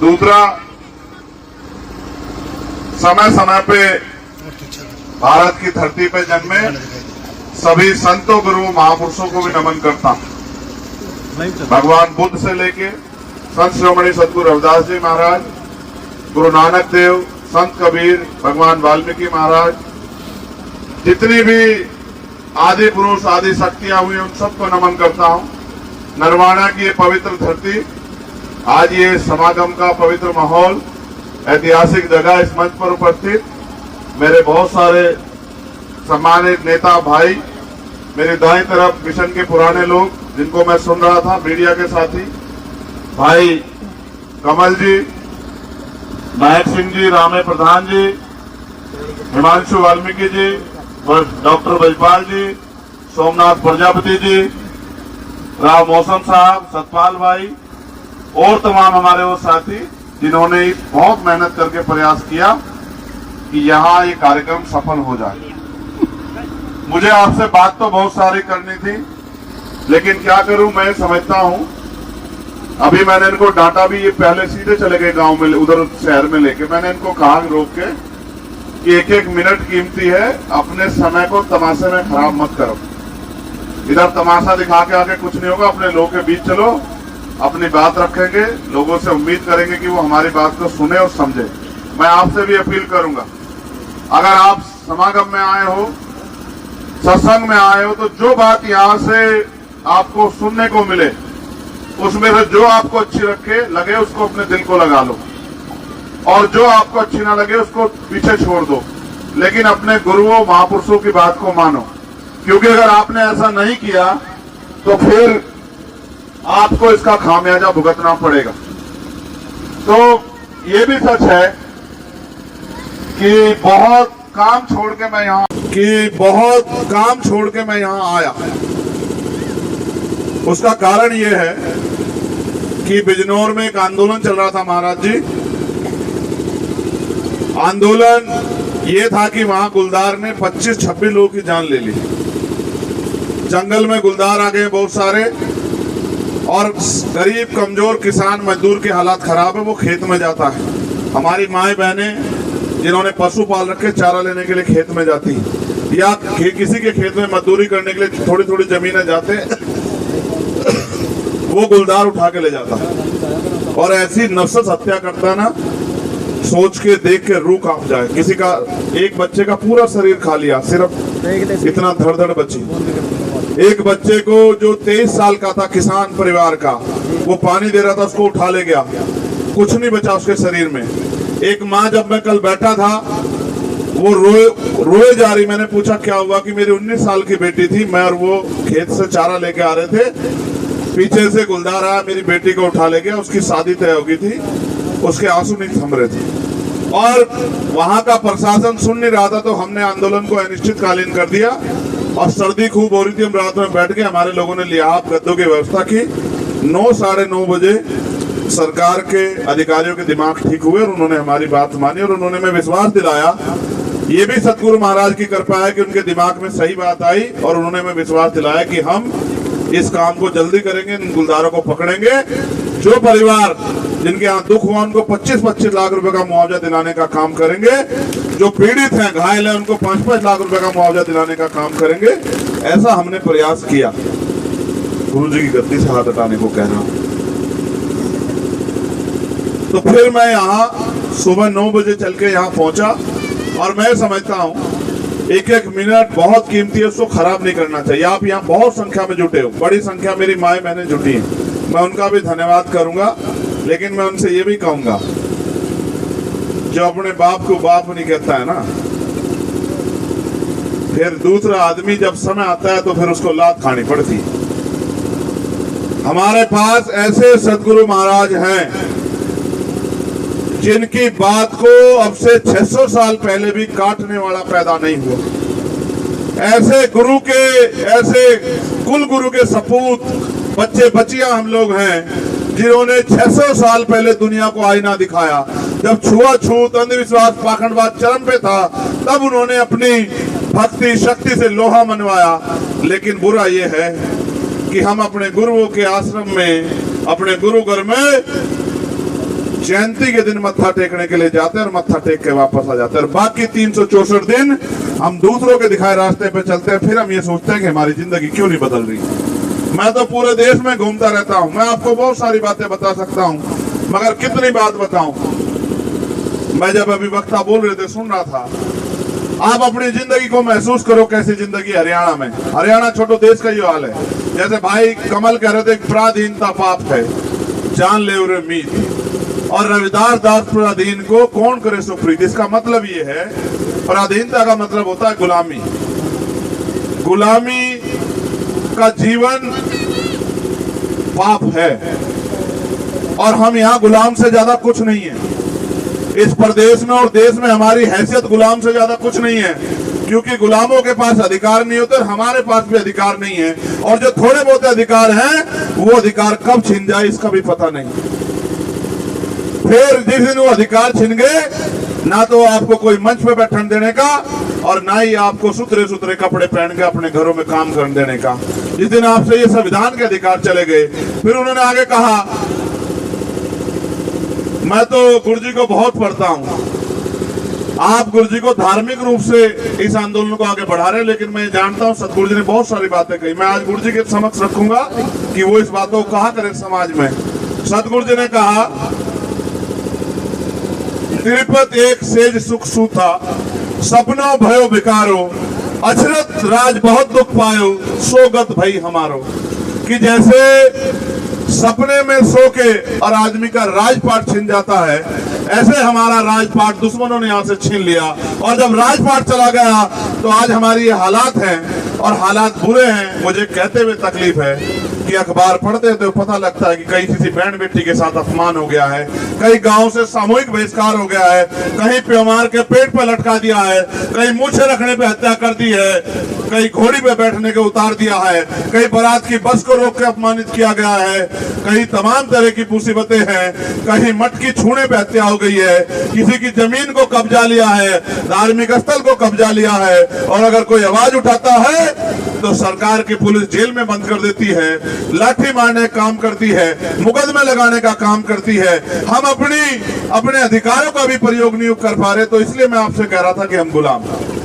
दूसरा, समय समय पे भारत की धरती पे जन्मे सभी संतों, गुरु, महापुरुषों को भी नमन करता हूं। भगवान बुद्ध से लेके संत शिरोमणि सदगुरु रविदास जी महाराज, गुरु नानक देव, संत कबीर, भगवान वाल्मीकि महाराज, जितनी भी आदि पुरुष, आदि शक्तियां हुई, उन सबको नमन करता हूं। नरवाना की ये पवित्र धरती, आज ये समागम का पवित्र माहौल, ऐतिहासिक जगह, इस मंच पर उपस्थित मेरे बहुत सारे सम्मानित नेता भाई, मेरी दाईं तरफ मिशन के पुराने लोग जिनको मैं सुन रहा था, मीडिया के साथी भाई कमल जी, नायक सिंह जी, रामे प्रधान जी, हिमांशु वाल्मीकि जी, डॉक्टर ब्रजपाल जी, सोमनाथ प्रजापति जी, राव मौसम साहब, सतपाल भाई और तमाम हमारे वो साथी जिन्होंने बहुत मेहनत करके प्रयास किया कि यहाँ ये कार्यक्रम सफल हो जाए। मुझे आपसे बात तो बहुत सारी करनी थी, लेकिन क्या करूं, मैं समझता हूं अभी मैंने इनको डांटा भी, ये पहले सीधे चले गए गांव में, उधर शहर में लेके। मैंने इनको कहा रोक के कि एक एक मिनट कीमती है, अपने समय को तमाशे में खराब मत करो। इधर तमाशा दिखा के आगे कुछ नहीं होगा, अपने लोगों के बीच चलो, अपनी बात रखेंगे, लोगों से उम्मीद करेंगे कि वो हमारी बात को सुने और समझे। मैं आपसे भी अपील करूंगा, अगर आप समागम में आए हो, सत्संग में आए हो, तो जो बात यहाँ से आपको सुनने को मिले, उसमें से जो आपको अच्छी लगे उसको अपने दिल को लगा लो, और जो आपको अच्छी ना लगे उसको पीछे छोड़ दो, लेकिन अपने गुरुओं, महापुरुषों की बात को मानो। क्योंकि अगर आपने ऐसा नहीं किया तो फिर आपको इसका खामियाजा भुगतना पड़ेगा। तो ये भी सच है कि बहुत काम छोड़ के मैं यहाँ आया। उसका कारण ये है कि बिजनौर में एक आंदोलन चल रहा था महाराज जी। आंदोलन ये था कि वहां गुलदार ने 25-26 लोगों की जान ले ली। जंगल में गुलदार आ गए बहुत सारे, और गरीब कमजोर किसान मजदूर के हालात खराब है, वो खेत में जाता है। हमारी माएं बहनें जिन्होंने पशु पाल रखे, चारा लेने के लिए खेत में जाती, या किसी के खेत में मजदूरी करने के लिए थोड़ी थोड़ी जमीनें जाते, वो गुलदार उठा के ले जाता है। और ऐसी नफसत हत्या करता ना, सोच के देख के रूह कांप जाए। किसी का एक बच्चे का पूरा शरीर खा लिया, सिर्फ इतना धड़ बची। एक बच्चे को जो 23 साल का था, किसान परिवार का, वो पानी दे रहा था, उसको उठा ले गया, कुछ नहीं बचा उसके शरीर में। एक माँ, जब मैं कल बैठा था, वो रोए जा रही। मैंने पूछा क्या हुआ, कि मेरी 19 साल की बेटी थी, मैं और वो खेत से चारा लेके आ रहे थे, पीछे से गुलदार आया, मेरी बेटी को उठा ले गया, उसकी शादी तय हो गई थी, उसके आंसू नहीं थम रहे थे। और वहां का प्रशासन सुन नहीं रहा था, तो हमने आंदोलन को अनिश्चितकालीन कर दिया। और सर्दी खूब हो रही थी, हम रात में बैठ के, हमारे लोगों ने लिहाफ गद्दों की व्यवस्था की। 9 साढ़े 9 बजे सरकार के अधिकारियों के दिमाग ठीक हुए और उन्होंने हमारी बात मानी, और उन्होंने हमें विश्वास दिलाया। ये भी सतगुरु महाराज की कृपा है कि उनके दिमाग में सही बात आई, और उन्होंने हमें विश्वास दिलाया कि हम इस काम को जल्दी करेंगे, इन गुलदारों को पकड़ेंगे। जो परिवार जिनके यहाँ दुख हुआ, उनको 25-25 लाख रुपए का मुआवजा दिलाने का काम करेंगे। जो पीड़ित हैं, घायल हैं, उनको 5-5 लाख रुपए का मुआवजा दिलाने का काम करेंगे। ऐसा हमने प्रयास किया। गुरु जी की गद्दी से हाथ हटाने को कह रहा हूं। तो फिर मैं यहाँ सुबह 9 बजे चल के यहाँ पहुंचा, और मैं समझता हूँ एक एक मिनट बहुत कीमती है, उसको खराब नहीं करना चाहिए। आप यहाँ बहुत संख्या में जुटे हो, बड़ी संख्या मेरी माएं बहनें जुटी हैं, मैं उनका भी धन्यवाद करूंगा। लेकिन मैं उनसे ये भी कहूंगा, जो अपने बाप को बाप नहीं कहता है ना, फिर दूसरा आदमी जब समय आता है तो फिर उसको लात खानी पड़ती है। हमारे पास ऐसे सदगुरु महाराज हैं जिनकी बात को अब से 600 साल पहले भी काटने वाला पैदा नहीं हुआ। ऐसे गुरु के, ऐसे कुल गुरु के सपूत बच्चे बच्चियां हम लोग हैं जिन्होंने 600 साल पहले दुनिया को आईना दिखाया। जब छुआछूत, अंधविश्वास, पाखंडवाद चरम पे था, तब उन्होंने अपनी भक्ति शक्ति से लोहा मनवाया। लेकिन बुरा यह है कि हम अपने गुरुओं के आश्रम में, अपने गुरु घर में जयंती के दिन मत्था टेकने के लिए जाते हैं और मत्था टेक के वापस आ जाते हैं। और बाकी 364 दिन हम दूसरों के दिखाए रास्ते पे चलते हैं। फिर हम ये सोचते हैं कि हमारी जिंदगी क्यों नहीं बदल रही। मैं तो पूरे देश में घूमता रहता हूं, मैं आपको बहुत सारी बातें बता सकता हूं, मगर कितनी बात बताऊं। मैं जब अभी वक्ता बोल रहे थे सुन रहा था, आप अपनी जिंदगी को महसूस करो कैसी जिंदगी हरियाणा में। हरियाणा छोटो देश का ये हाल है। जैसे भाई कमल कह रहे थे पराधीनता पाप है, जान ले उरे मीत। और रविदास दास पराधीन को कौन करे सुप्रीत। इसका मतलब ये है, पराधीनता का मतलब होता है गुलामी। गुलामी का जीवन पाप है और हम यहाँ गुलाम से ज्यादा कुछ नहीं है। इस प्रदेश में और देश में हमारी हैसियत गुलाम से ज्यादा कुछ नहीं है, क्योंकि गुलामों के पास अधिकार नहीं होते और हमारे पास भी अधिकार नहीं है। और जो थोड़े बहुत अधिकार हैं वो अधिकार कब छीन जाए इसका भी पता नहीं। फिर जिस दिन वो अधिकार छीन गए, ना तो आपको कोई मंच पे बैठने देने का और ना ही आपको सुथरे सुथरे कपड़े पहन के अपने घरों में काम करने देने का। जिस दिन आपसे ये संविधान के अधिकार चले गए, फिर उन्होंने आगे कहा, मैं तो गुरु जी को बहुत पढ़ता हूं, आप गुरु जी को धार्मिक रूप से इस आंदोलन को आगे बढ़ा रहे हैं, लेकिन मैं जानता हूं सतगुरु जी ने बहुत सारी बातें कही। मैं आज गुरु जी के समक्ष रखूंगा कि वो इस बातों को कहा करें समाज में। सतगुरु जी ने कहा, तिरुपति एक सेज सुख सूथा, सपनों भयो विकारो, अचरत राज बहुत दुख पायो, सोगत भई हमारो। कि जैसे सपने में सो के और आदमी का राजपाट छिन जाता है, ऐसे हमारा राजपाट दुश्मनों ने यहाँ से छीन लिया। और जब राजपाट चला गया तो आज हमारी ये हालात हैं और हालात बुरे हैं। मुझे कहते हुए तकलीफ है कि अखबार पढ़ते तो पता लगता है कि कहीं किसी बहन बेटी के साथ अपमान हो गया है, कहीं गांव से सामूहिक बहिष्कार हो गया है, कहीं प्यामार के पेट पे लटका दिया है, कहीं मूछे रखने पे हत्या कर दी है, कहीं घोड़ी पे बैठने के उतार दिया है, कहीं बारात की बस को रोक के अपमानित किया गया है, कहीं तमाम तरह की मुसीबतें हैं, कहीं मटकी छूने पे हत्या हो गई है, किसी की जमीन को कब्जा लिया है, धार्मिक स्थल को कब्जा लिया है। और अगर कोई आवाज उठाता है तो सरकार की पुलिस जेल में बंद कर देती है, लाठी मारने का काम करती है, मुकदमे लगाने का काम करती है। हम अपने अधिकारों का भी प्रयोग नहीं कर पा रहे। तो इसलिए मैं आपसे कह रहा था कि हम गुलाम हैं।